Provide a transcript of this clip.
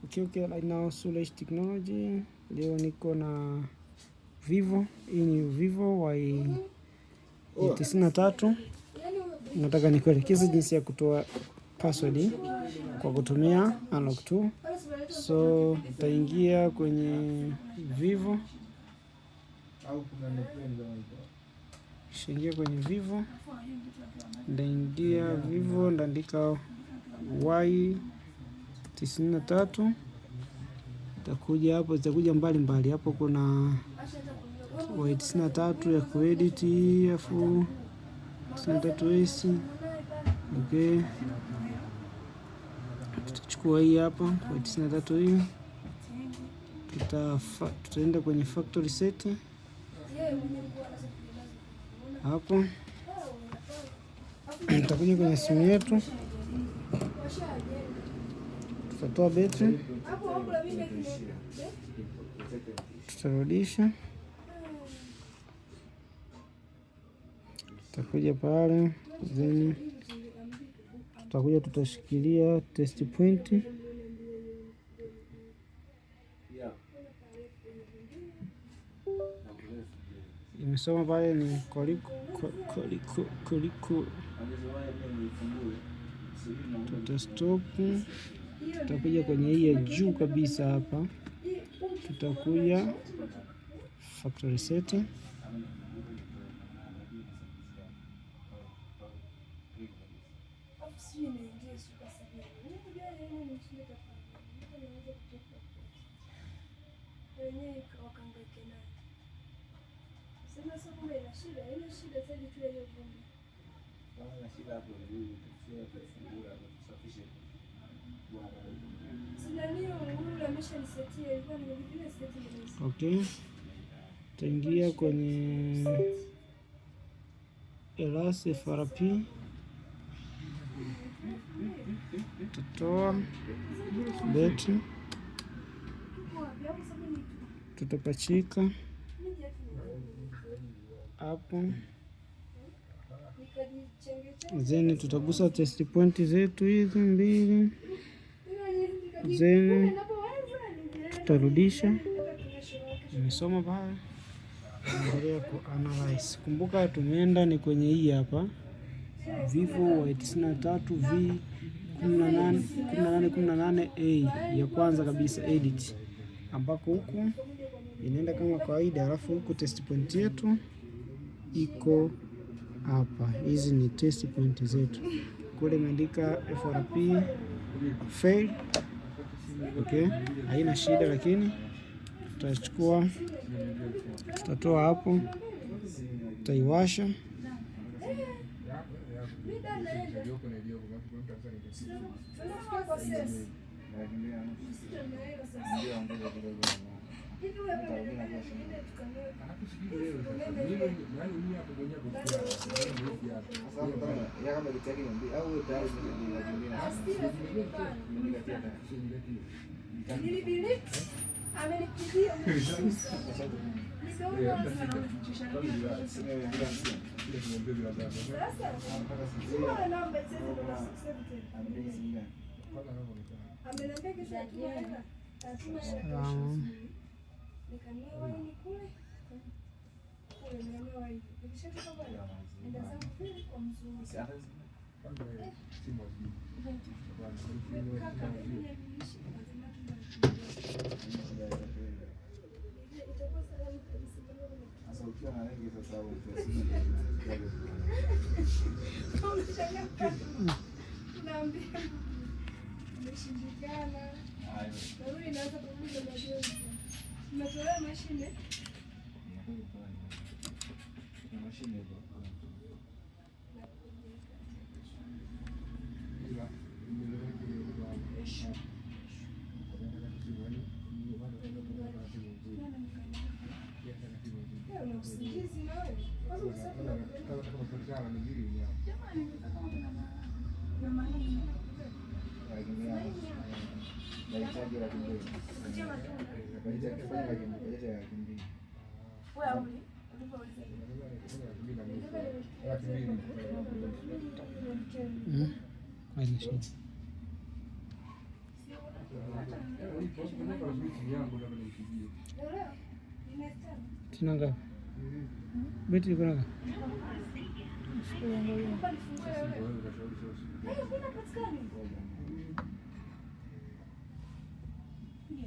Okay, right now Suleish Technology. Leo niko na Vivo. Hii ni Vivo Y93. Nataka nikuelekeze jinsi ya kutoa password kwa kutumia Unlock 2. So utaingia kwenye Vivo. Shingia kwenye Vivo. Ndaingia Vivo, ndaandika Y93. Itakuja hapo, zitakuja mbali hapo. Kuna Y93 ya kuedit, afu 93S. Okay, tutachukua hii hapa Y93 hii, tutaenda kwenye factory set hapo. Tutakuja kwenye simu yetu, tutatoa betri, tutarudisha, tutakuja pale, then tutakuja tutashikilia test point. Imesoma pale ni koliko. Tutastop, tutakuja kwenye hii ya juu kabisa hapa, tutakuja factory set. Okay, taingia kwenye Elas FRP, tutoa betri, tutapachika hapo, then tutagusa test point zetu hizi mbili, then tutarudisha. Nimesoma pale, endelea ku analyze. Kumbuka tumeenda ni kwenye hii hapa Vivo Y93 V1818A ya kwanza kabisa edit, ambako huku inaenda kama kawaida, alafu huku test point yetu iko hapa. Hizi ni test point zetu, kule imeandika FRP fail. Okay, haina shida, lakini tutachukua, tutatoa hapo, tutaiwasha. Tina ngapi? Betri iko ngapi?